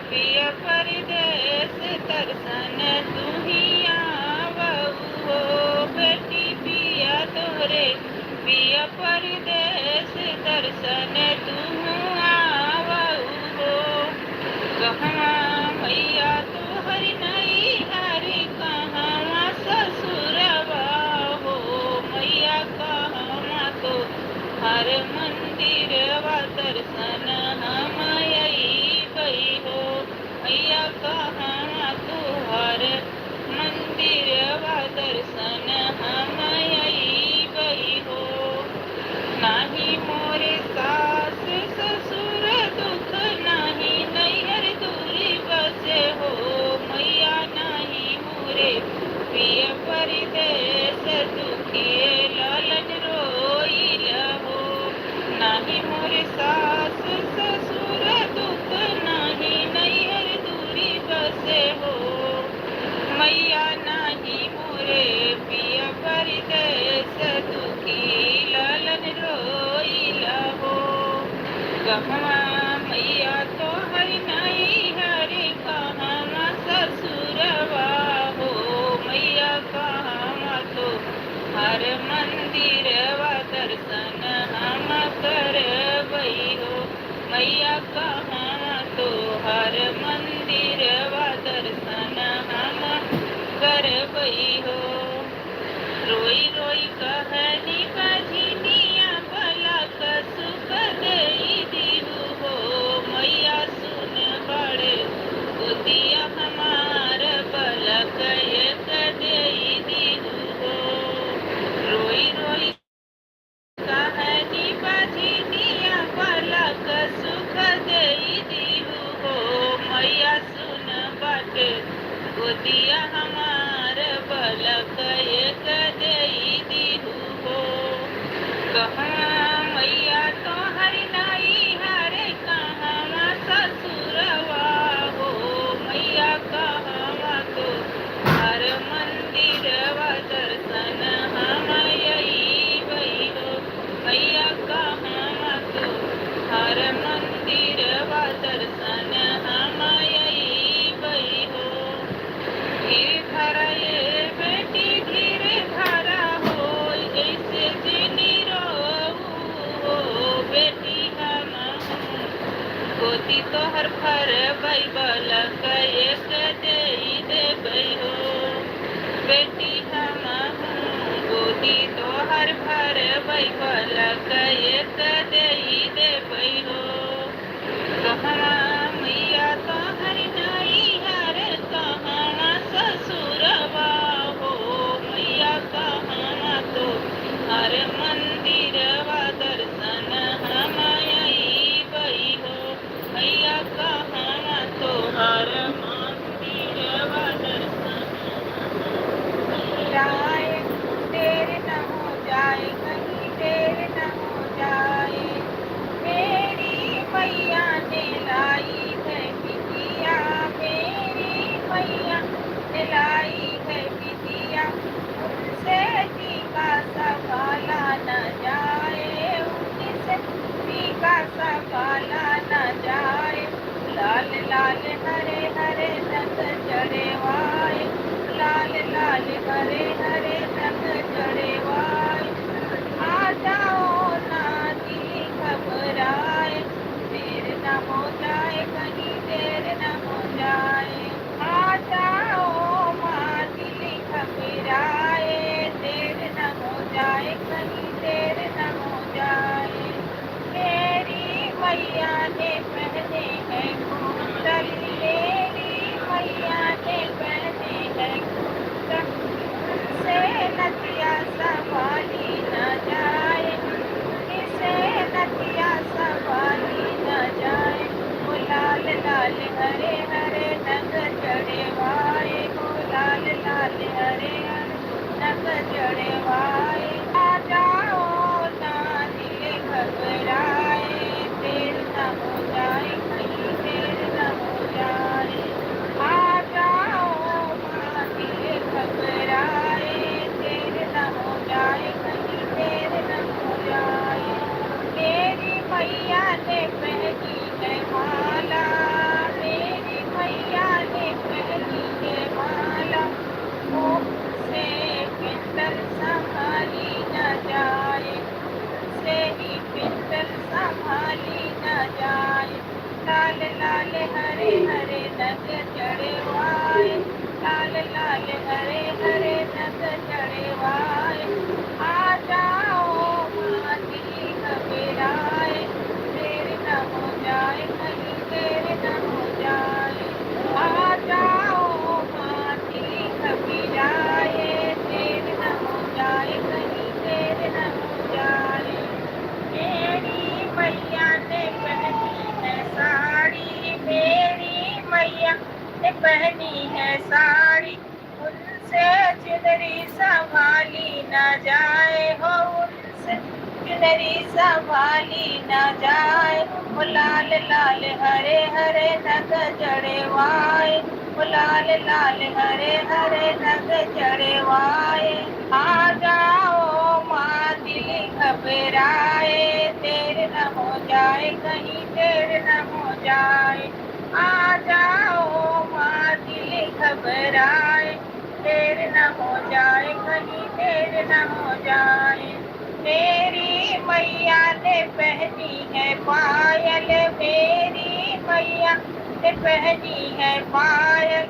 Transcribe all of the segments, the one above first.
पिय परदेस दर्शन तू ही आवऊ हो बेटी पिया तोरे पिय परदेस दर्शन तू आवऊ हो कहवा मैया तोहर नहीं हरि कहवा ससुरवा हो मैया कहवा तो हर मंदिरवा दर्शन हम गई हो मैया कहवा तो हर मंदिरवा दर्शन हम गई हो नाही मोरे सास ससुर दुख नाही नैहर दूरी बसे हो मैया नाही मोरे प्रिय परदेस दुखिए लालन रोइल हो नाही मोरे सास ससुर दुख नाही नैहर दूरी बसे हो मैया नाही मोरे प्रिय परदेस दुखी लालन रोइल हो कहवा मैया तो हरि नहीं हरि कहवा ससुरवा हो मैया कहवा तो हर मंदिरवा दर्शन हम करबई हो मैया कहवा तो हर मंदिरवा दर्शन हम करबई हो रोई रोई कहनी बजनिया भला सुख देई दीहू हो मैया सुन बड़े बुदिया हमार बलक एक देई दीहू हो रोई रोई कहनी बजनिया भला सुख देई दीहू हो मैया सुन बटे बुदिया हमार बलक एक देई दीहू हो कहवा मैया तो हरि नहीं हरे कहवा ससुरवा हो मैया कहवा तो हर मंदिरवा दर्शन हम गई हो मैया कहवा तो हर मंदिरवा दर्शन हम गई हो धीरे धरा ये बेटी धीरे धरा हो जैसे जिनी रो बेटी हम गोदी तोहर फर बैबल एक देई देबै हो बेटी हम गोदी तोहर फर बैबल एक देई देबै हो कहवा मैया तोहर नहीं हर कहवा ससुरवा हो मैया कहवा तो हर मंदिरवा दर्शन हम गई हो मैया कहवा तो हर मंदिरवा दर्शन जाए देर न हो जाए कहीं देर न हो जाए मेरी मैया ने लाई है बिटिया मेरी मैया ने लाई है बिटिया उनसे टीका सवाला न जाए उनसे टीका सवाला न जाए लाल लाल हरे हरे रंग चढ़ेवाए लाल लाल हरे हरे रंग चढ़ेवाए आ जाओ ना दिल घबराए देर न हो जाए कहीं देर न हो जाए आ जाओ माँ दिल घबराए देर न हो जाए कहीं देर न हो जाए मेरी मैया ने पहने हैं कुंडल ने पहनी है साड़ी, उनसे चुनरी संभाली न जाए हो, उनसे चुनरी संभाली न जाए। वो लाल लाल हरे हरे नग जड़वाए, वो लाल लाल हरे हरे नग जड़वाए। आ जाओ माँ दिल घबराए, देर न हो जाए कहीं देर न हो जाए। आ जाओ माँ दिल घबराए, देर न हो जाए कहीं देर न हो जाए। मेरी मैया ने पहनी है पायल, मेरी मैया ने पहनी है पायल,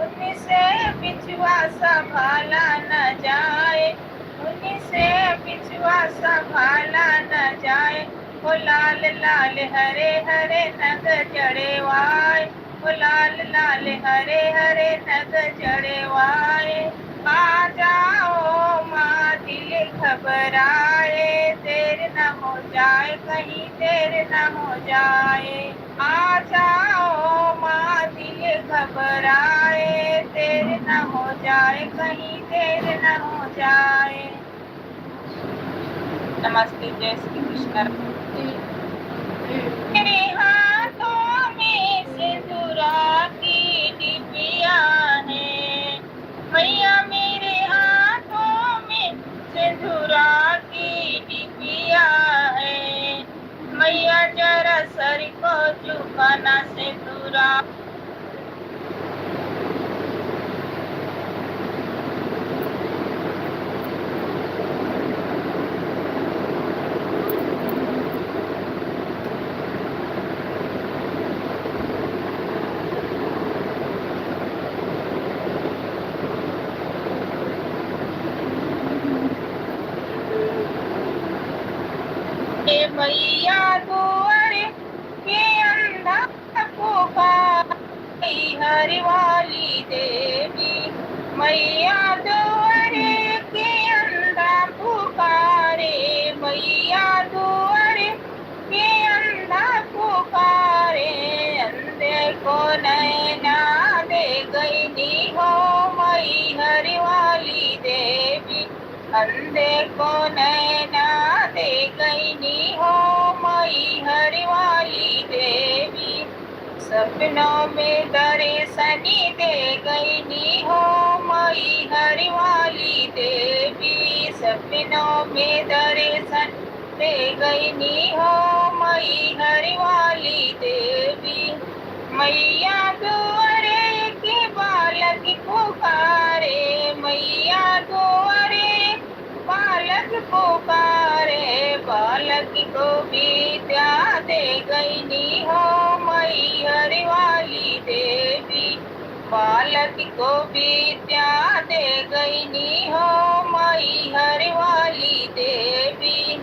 उनसे बिछुआ संभाला न जाए, उनसे बिछुआ संभाला न जाए। वो लाल लाल हरे हरे नग जड़वाए, वो लाल लाल हरे हरे नग जड़वाए। आ जाओ माँ दिल घबराए, देर न हो जाए कहीं देर न हो जाए। आ जाओ माँ दिल घबराए, देर न हो जाए कहीं देर न हो जाए। नमस्ते, जय श्री कृष्ण। मेरे हाथों में सिंदूरा की डिबिया है, मैया मेरे हाथों में सिंदूरा की डिबिया है। मैया जरा सर को झुकाना सिंदूरा। मैया दुआरे के अंधा पुकारी, हर वाली देवी मैया दुआरे के अंधा पुकारे, मैया दुआरे के अंधा पुकारे। अंधे को नैना दे गई नी हो मई हर वाली देवी, अंधे को नैना दे गई नी हो मई हर वाली देवी। सपनों में दर्शनी दे गई नी हो मई हर वाली देवी, सपनों में दर्शन दे गई नी हो मई हर वाली देवी। मैया दुआरे के बालक पुकारे, मैया दुआरे बालक पुकारे, बालक को विद्या दे गई नी हो मई हर वाली देवी, बालक को विद्या दे गई नी हो मई हर वाली देवी।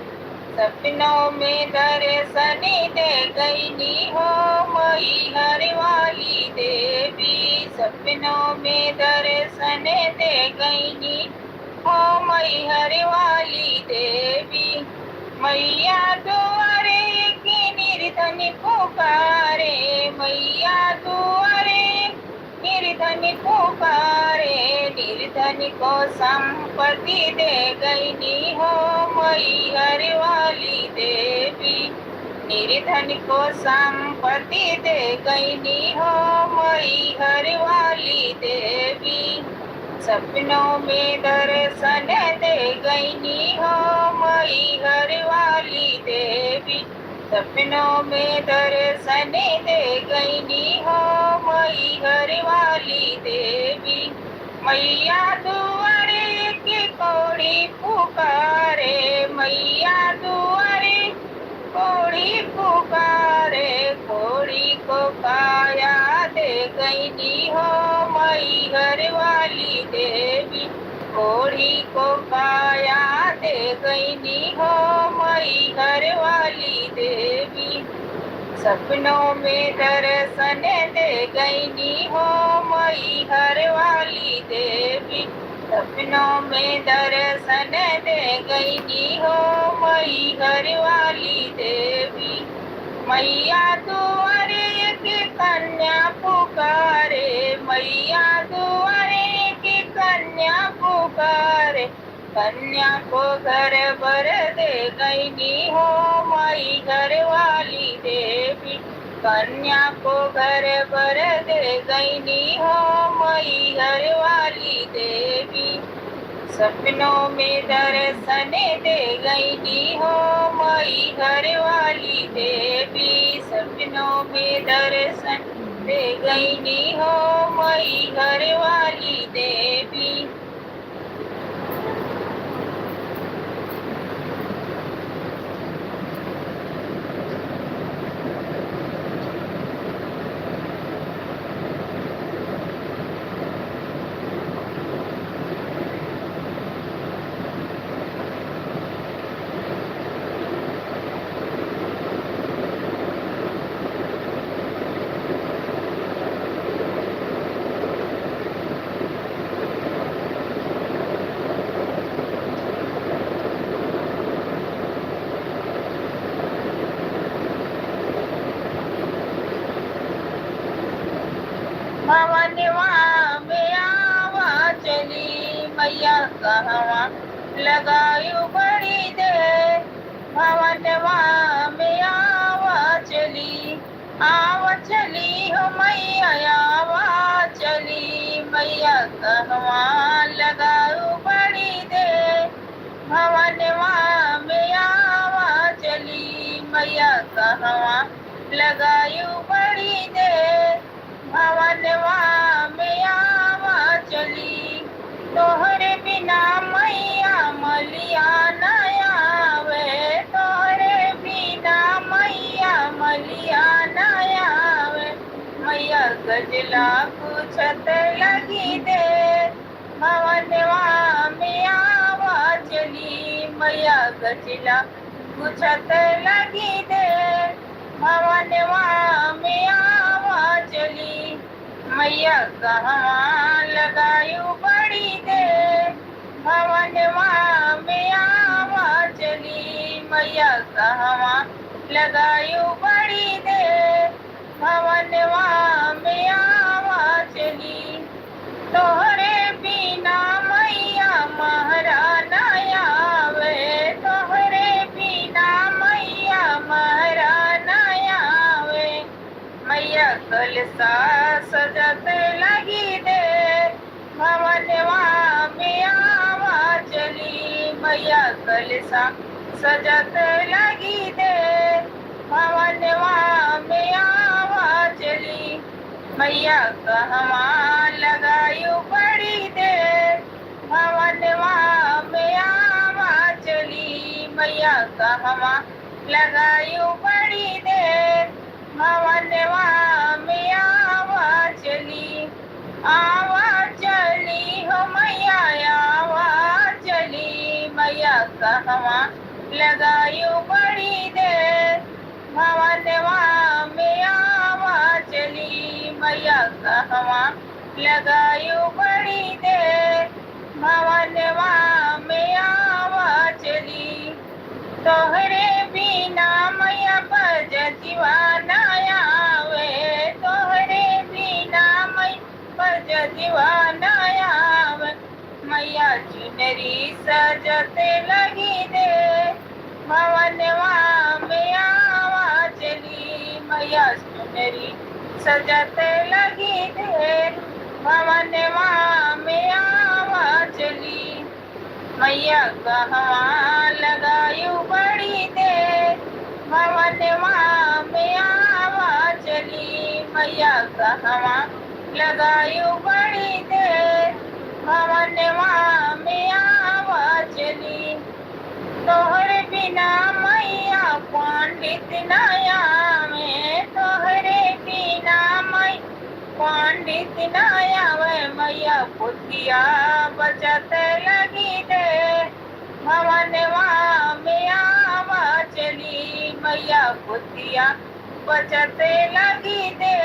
सपनों में दर्शन दे गई नी हो मई हर वाली देवी, सपनों में दर्शन दे गई नी हो मई हर वाली देवी। मैया दुआरे की निर्धन पुकारे, मैया दुआरे निर्धन पुकारे, निर्धन को संपत्ति दे गई नी हो मई हर वाली देवी, निर्धन को संपत्ति दे गई नी हो मई हर वाली देवी। सपनों में दर्शन दे गई नी हो मई हर वाली देवी, सपनों में दर्शन दे गई नी हो मई हर वाली देवी। मैया दुआरे की कौड़ी पुकारे, मैया दुआरे कौड़ी पुकारे, कौड़ी को काया दे गई नी हो मई हर वाली देवी, कौड़ी को काया दे गई नी हो मई हर वाली देवी। सपनों में दर्शन दे गई नी हो मई हर वाली देवी, सपनों में दर्शन दे गई नी हो मई हर वाली देवी। मैया दुआरे की कन्या पुकारे, कन्या को घर भर दे गईनी हो माई घर वाली देवी। कन्या को घर भर दे गईनी हो माई घर वाली देवी। सपनों में दर्शन दे गईनी हो माई घर वाली देवी। सपनों में दर्शन दे गईनी हो माई घर वाली देवी। भवनवा में आवा चली मैया कहवा लगायु बड़ी दे। भवनवा में आवा चली हो मैया आवा चली मैया कहवा लगायु बड़ी दे। भवनवा में आवा चली मैया कहवा लगायु बड़ी दे। भवनवा में आवा चली तोहरे बिना मैया मलिया न आवे। तोहरे बिना मैया मलिया न आवे। मैया गजला पूछत लगी दे। भवनवा में आवा चली मैया गजला पूछत लगी दे। भवनवा में आवा चली मैया कहवा लगायु बड़ी दे। भवनवा में आवा चली मैया कहवा लगायु बड़ी दे। भवनवा में आवा चली तोहरे बिना मैया महरा न आवे। तोहरे बिना मैया महरा न आवे। मैया कलसा सजत लगी दे। भवनवा में आवा चली मैया कलसा सजत लगी दे। भवनवा में आवा चली मैया कहवा लगायु बड़ी दे। भवनवा में आवा चली मैया कहवा लगायु बड़ी दे। भवनवा में आवा चली हो मैया आवा चली मैया कहवा लगायु बड़ी दे। भवनवा में आवा चली मैया कहवा लगायु बड़ी दे। भवनवा में आवा चली तोहरे बिना मैया बजतिवा न आवे। तोहरे बिना मैया बजतिवा न आवे। मैया चुनरी सजते लगी दे। भवनवा में आवा चली मैया चुनरी सजते लगी दे। भवनवा में आवा चली मैया कहवा लगायु बड़ी दे। भवनवा में आवा चली मैया कहवा लगायु बड़ी दे। भवनवा में आवा चली तोहरे बिना मैया पंडित न आवे। तोहरे बिना मैया पंडित न आवे। मैया पुतिया बचत लगी दे। भवनवा में आवा चली मैया पुतिया बचत लगी दे।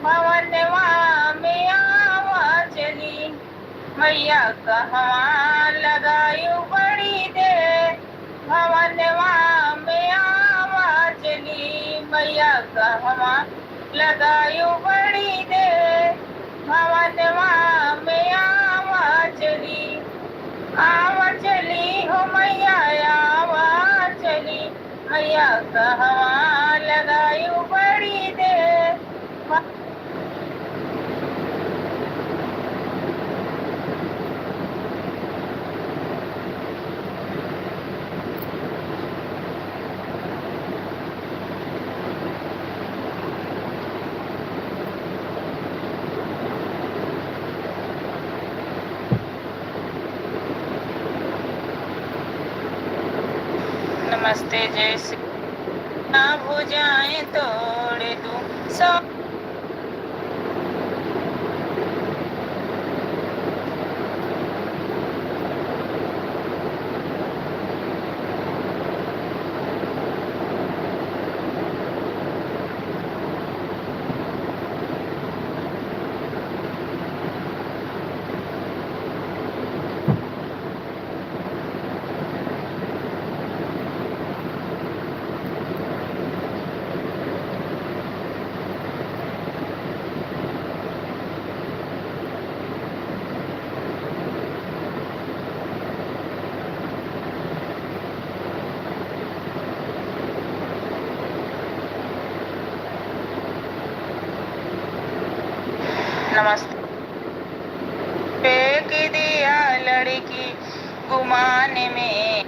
भवनवा में आवा चली मैया कहवा लगायु बड़ी दे। भवनवा में आवा चली मैया कहवा लगायु बड़ी दे। भवनवा में आवा चली आवा नमस्ते जय श्री ना भुजाएं तोड़ दूं सो नमस्ते फेंक दिया लड़की गुमान में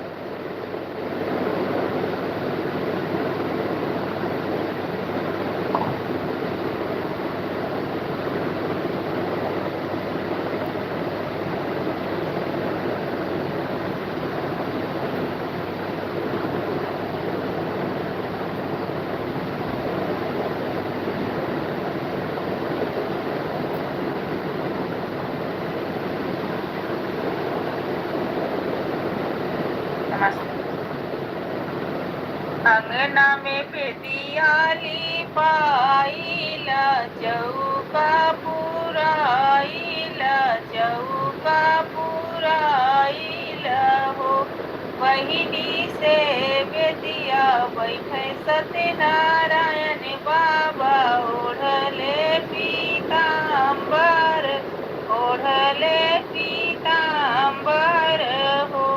अंगना में पेदियाली पाइला चौका पुराइला चौका पुराइला हो बहिनी से बेदिया बैठे सत्यनारायण बाबा ओढ़ले पीताम्बर हो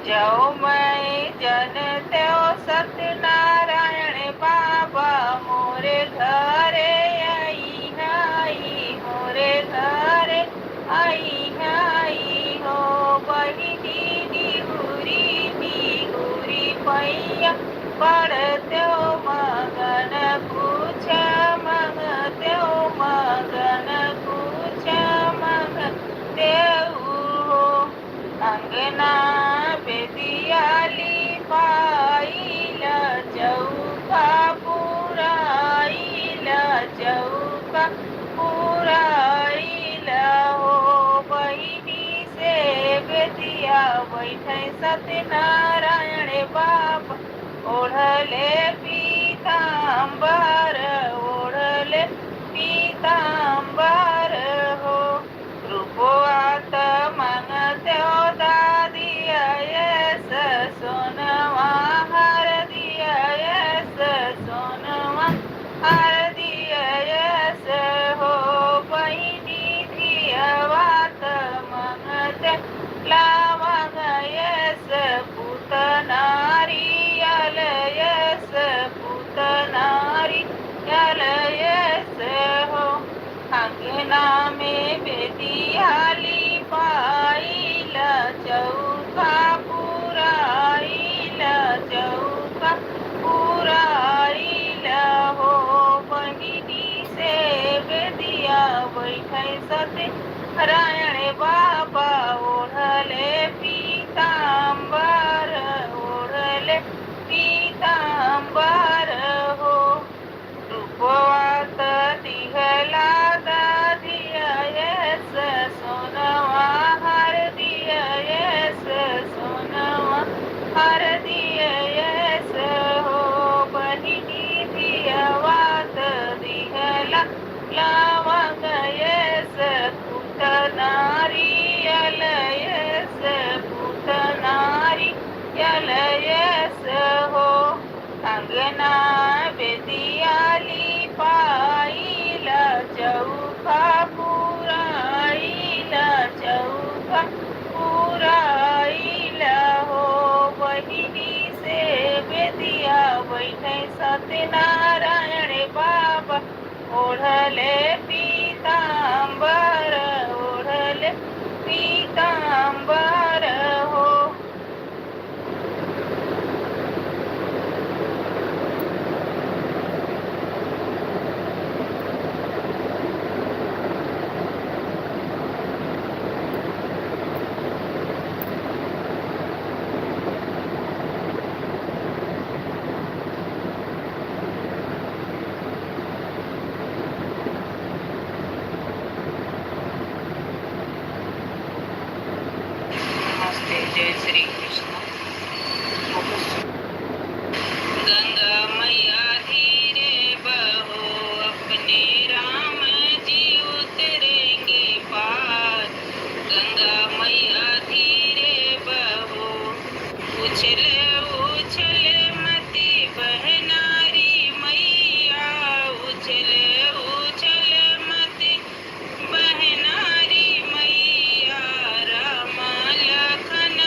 जाओ मैं जनते सत्यनारायण बाबा मोरे घरे आई मोरे घरे आई हो बहिनी निहुरी पैया पड़त्यो मगन कुछ मंगत्यो मगन कुछ मंगत्यो हो अंगना बेदियाली पाइला चौका पुराइला हो बहिनी से बेदिया बैठे सत्यनारायण बाबा ओढ़ले पीताम्बर हो रूपवात मंगत्यो दादिया यस सोनवा हर दिया यस सोनवा हर दिया यस हो बहिनी धियवात मंगत्य लावंग यस पूतनारियल यस यस हो अंगना में बेदियाली पाइला चौका पुराइला हो बहिनी से बेदिया बैठे सत्यनारायण बाबा ओढ़ले पीताम्बर हो रूपवात दिहला दादिया यस सोनवा हर दिया यस सोनवा हर दिया यस हो बहिनी धियवात दिहला लावंग यस पूतनारियल यस हो अंगना बेदियाली पा जय श्री कृष्ण। गंगा मैया धीरे बहो, अपने राम जी उतरेंगे पार। गंगा मैया धीरे बहो, उछल उछल मती बहनारी मैया, उछल उछल मती बहनारी मैया। राम लखन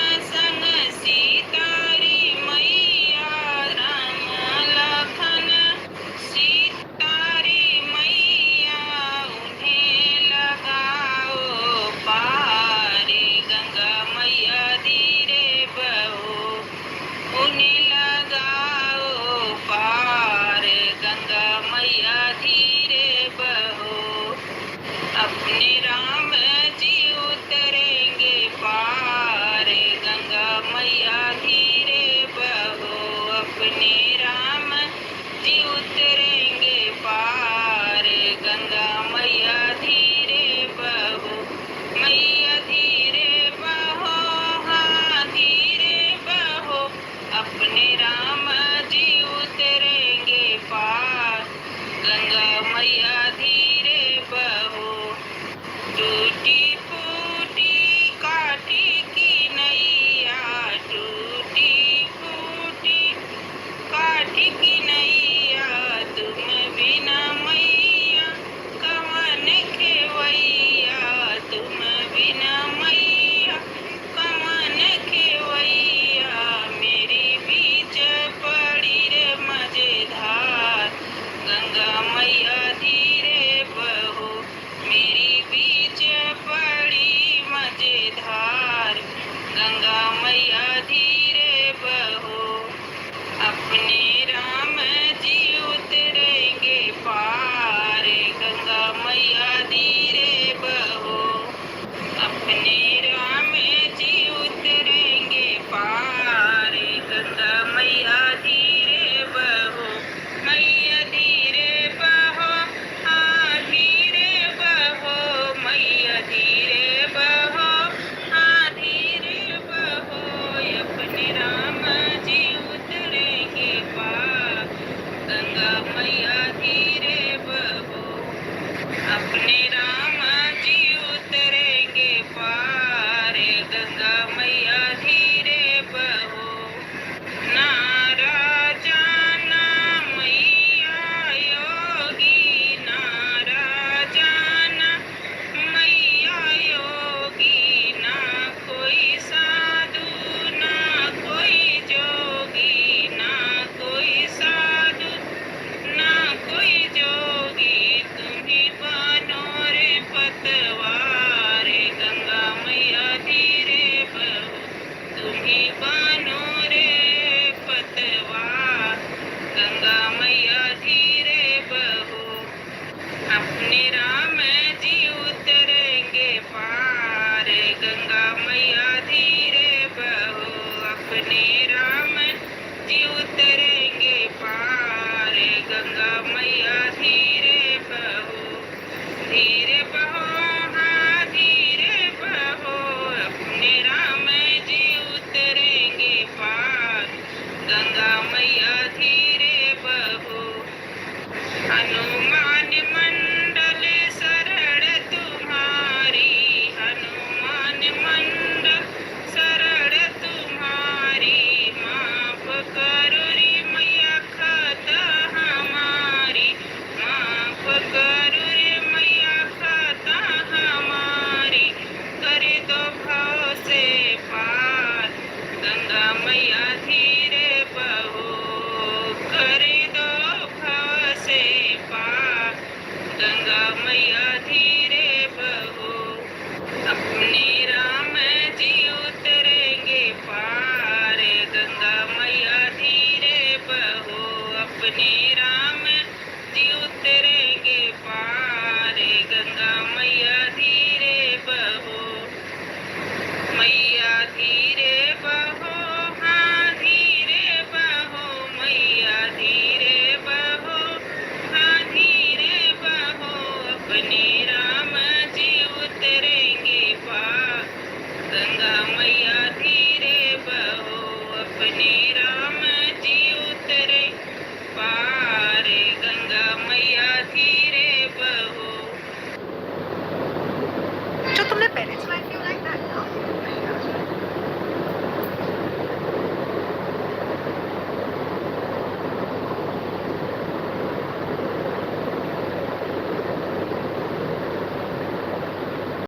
तुमने पहले सुनाई